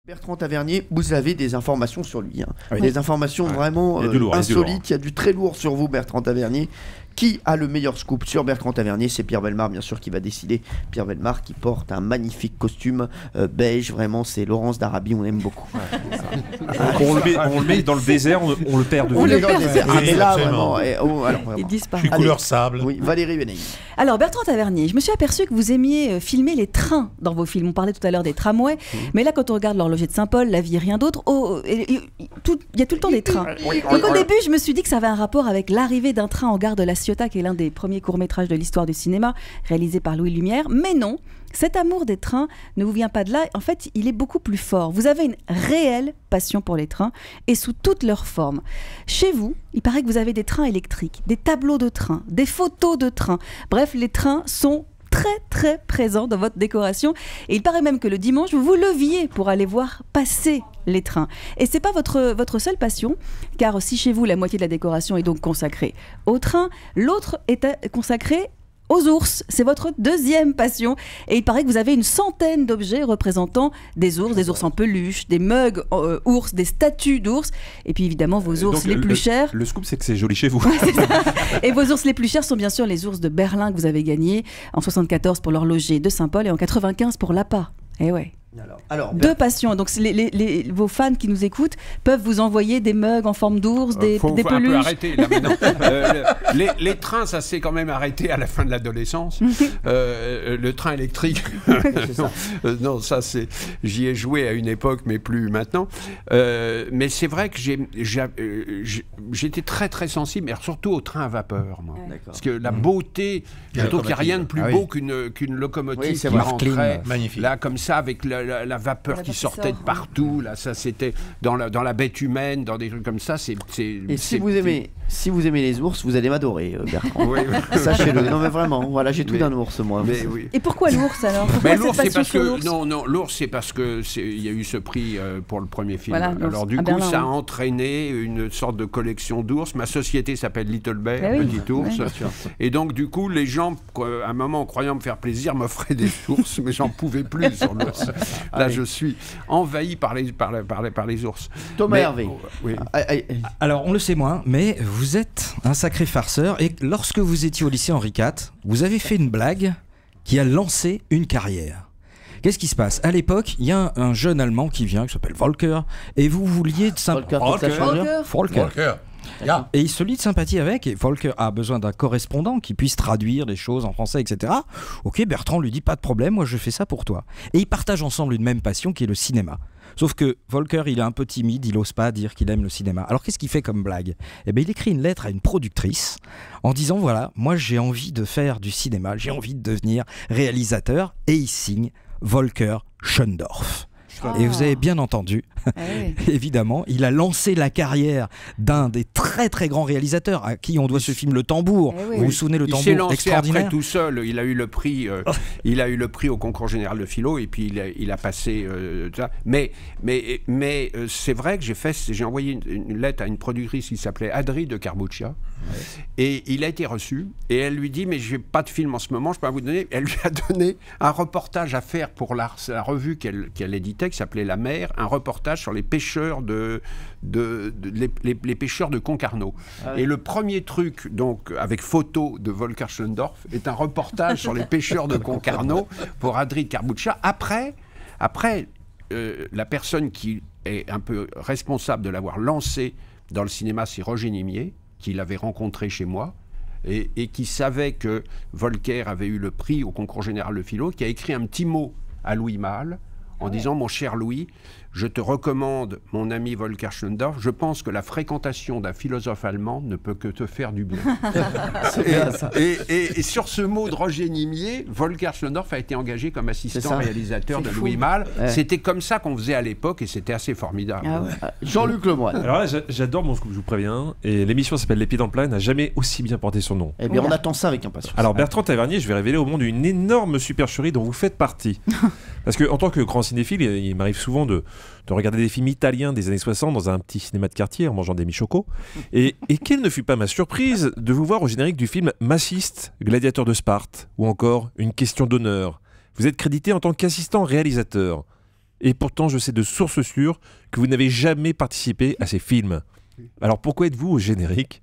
Bertrand Tavernier, vous avez des informations sur lui, hein. Oui. Des informations vraiment insolites. Il y a du très lourd sur vous, Bertrand Tavernier. Qui a le meilleur scoop sur Bertrand Tavernier? C'est Pierre Bellemare, bien sûr, qui va décider. Pierre Bellemare qui porte un magnifique costume beige, vraiment, c'est Laurence d'Arabie, on aime beaucoup. On le met dans le désert, on le perd de vue. On est dans le désert. Oui, Et là, absolument. vraiment. Il disparaît. Je suis couleur sable. Oui, Valérie Benay. Alors Bertrand Tavernier, je me suis aperçu que vous aimiez filmer les trains dans vos films. On parlait tout à l'heure des tramways, mais là quand on regarde l'horloger de Saint-Paul, La vie et rien d'autre, il y a tout le temps des trains. Donc au début, je me suis dit que ça avait un rapport avec l'arrivée d'un train en gare de La Ciotat, qui est l'un des premiers courts-métrages de l'histoire du cinéma, réalisé par Louis Lumière. Mais non, cet amour des trains ne vous vient pas de là. En fait, il est beaucoup plus fort. Vous avez une réelle passion pour les trains et sous toutes leurs formes. Chez vous, il paraît que vous avez des trains électriques, des tableaux de trains, des photos de trains. Bref, les trains sont très très présents dans votre décoration et il paraît même que le dimanche vous vous leviez pour aller voir passer les trains. Et c'est pas votre seule passion, car si chez vous la moitié de la décoration est donc consacrée aux trains, l'autre est consacrée aux ours. C'est votre deuxième passion. Et il paraît que vous avez une centaine d'objets représentant des ours en peluche, des mugs ours, des statues d'ours. Et puis évidemment vos ours les plus chers. Le scoop, c'est que c'est joli chez vous. Et vos ours les plus chers sont bien sûr les ours de Berlin que vous avez gagnés en 74 pour l'horloger de Saint-Paul et en 95 pour l'APA. Eh ouais. Alors, Deux passions. Donc vos fans qui nous écoutent peuvent vous envoyer des mugs en forme d'ours, des faut peluches. un peu arrêter là maintenant. Les trains, ça s'est quand même arrêté à la fin de l'adolescence. Le train électrique, non, ça c'est. J'y ai joué à une époque, mais plus maintenant. Mais c'est vrai que j'étais très très sensible, mais surtout au train à vapeur, moi. Parce que la beauté, je trouve qu'il n'y a rien de plus beau qu'une locomotive qui rentrait là comme ça avec la vapeur qui sortait de partout, là, ça c'était dans la bête humaine, dans des trucs comme ça. Et si vous aimez les ours, vous allez m'adorer, Bertrand. Oui. Sachez-le. Non mais vraiment, voilà, j'ai tout d'un ours moi. Oui. Et pourquoi l'ours alors? Pourquoi Mais l'ours, cette c'est parce passion pour que l'ours l'ours, c'est parce que il y a eu ce prix pour le premier film. Voilà, alors du à coup, Berlin, ça a oui. entraîné une sorte de collection d'ours. Ma société s'appelle Little Bear, Ah oui, Petit Ours. oui. Et donc du coup, les gens, à un moment, en croyant me faire plaisir, m'offraient des ours, mais j'en pouvais plus sur l'ours. Là, je suis envahi par les ours. Thomas Hervé. Oui. Alors, on le sait moins, mais vous êtes un sacré farceur. Et lorsque vous étiez au lycée Henri IV, vous avez fait une blague qui a lancé une carrière. Qu'est-ce qui se passe? À l'époque, il y a un jeune Allemand qui vient, qui s'appelle Volker, et vous vouliez de Volker. Yeah. Et il se lie de sympathie avec, et Volker a besoin d'un correspondant qui puisse traduire les choses en français, etc. Ok, Bertrand lui dit pas de problème, moi je fais ça pour toi. Et ils partagent ensemble une même passion qui est le cinéma. Sauf que Volker, il est un peu timide, il n'ose pas dire qu'il aime le cinéma. Alors qu'est-ce qu'il fait comme blague? Eh bien, il écrit une lettre à une productrice en disant voilà, moi j'ai envie de faire du cinéma, j'ai envie de devenir réalisateur, et il signe Volker Schoendorf. Et vous avez bien entendu, évidemment, il a lancé la carrière d'un des très très grands réalisateurs à qui on doit ce film Le Tambour. Vous vous souvenez, Le Il s'est Tambour lancé extraordinaire. après tout seul. Il a eu le prix. Il a eu le prix au concours général de philo et puis il a passé ça. Mais c'est vrai que j'ai envoyé une lettre à une productrice qui s'appelait Adri de Carbuccia. Et il a été reçu et elle lui dit mais j'ai pas de film en ce moment, je peux pas vous donner. Elle lui a donné un reportage à faire pour la revue qu'elle éditait qui s'appelait La Mer, un reportage sur les pêcheurs les pêcheurs de Concarneau. Et le premier truc donc avec photo de Volker Schoendorf est un reportage sur les pêcheurs de Concarneau pour Adri de Carbuccia. Après la personne qui est un peu responsable de l'avoir lancé dans le cinéma, c'est Roger Nimier, qui l'avait rencontré chez moi et qui savait que Volker avait eu le prix au concours général de philo, qui a écrit un petit mot à Louis Malle en disant « Mon cher Louis, je te recommande mon ami Volker Schoendorf, je pense que la fréquentation d'un philosophe allemand ne peut que te faire du bien. » Et sur ce mot de Roger Nimier, Volker Schoendorf a été engagé comme assistant réalisateur de Louis Malle. C'était comme ça qu'on faisait à l'époque et c'était assez formidable. Jean-Luc Lemoyne. Alors là, j'adore mon scoop, je vous préviens. Et l'émission s'appelle Les Pieds dans le Plat, n'a jamais aussi bien porté son nom. Eh bien, on attend ça avec impatience. Alors Bertrand Tavernier, je vais révéler au monde une énorme supercherie dont vous faites partie. Parce qu'en tant que grand cinéphile, il m'arrive souvent de regarder des films italiens des années 60 dans un petit cinéma de quartier en mangeant des michocos. Et quelle ne fut pas ma surprise de vous voir au générique du film Massiste, Gladiateur de Sparte, ou encore Une question d'honneur. Vous êtes crédité en tant qu'assistant réalisateur. Et pourtant, je sais de sources sûres que vous n'avez jamais participé à ces films. Alors pourquoi êtes-vous au générique ?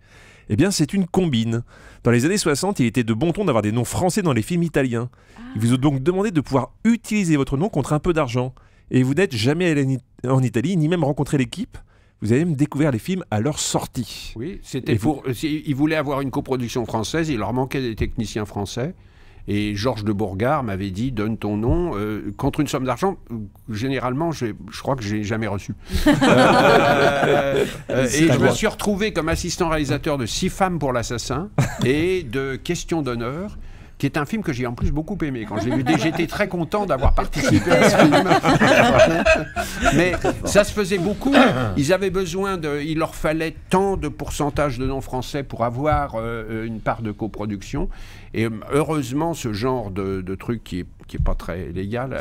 Eh bien, c'est une combine. Dans les années 60, il était de bon ton d'avoir des noms français dans les films italiens. Ils vous ont donc demandé de pouvoir utiliser votre nom contre un peu d'argent. Et vous n'êtes jamais allé en Italie, ni même rencontré l'équipe. Vous avez même découvert les films à leur sortie. Oui, c'était ils voulaient avoir une coproduction française, il leur manquait des techniciens français. Et Georges de Bourgard m'avait dit, donne ton nom contre une somme d'argent. Généralement, je crois que je n'ai jamais reçu. Et je me suis retrouvé comme assistant réalisateur de 6 femmes pour l'assassin et de Question d'honneur, qui est un film que j'ai en plus beaucoup aimé. Quand je l'ai vu, j'étais très content d'avoir participé à ce film. Mais ça se faisait beaucoup. Ils avaient besoin il leur fallait tant de pourcentage de noms français pour avoir une part de coproduction. Et heureusement, ce genre de truc qui est pas très légal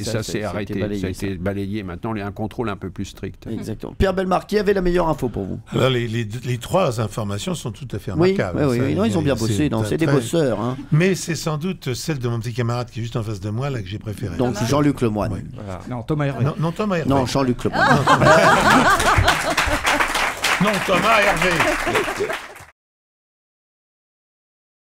ça s'est arrêté, ça a été balayé. Maintenant, il y a un contrôle un peu plus strict. Exactement. Pierre Bellemare, qui avait la meilleure info pour vous? Alors, les 3 informations sont tout à fait remarquables. Oui, non, ils ont bien bossé. C'est des bosseurs. Hein. Mais c'est sans doute celle de mon petit camarade qui est juste en face de moi là que j'ai préférée. Donc Jean-Luc Lemoyne. Oui. Voilà. Non, Thomas Hervé. Non, Thomas Hervé. Non, Jean-Luc Lemoyne. Non, Thomas Hervé.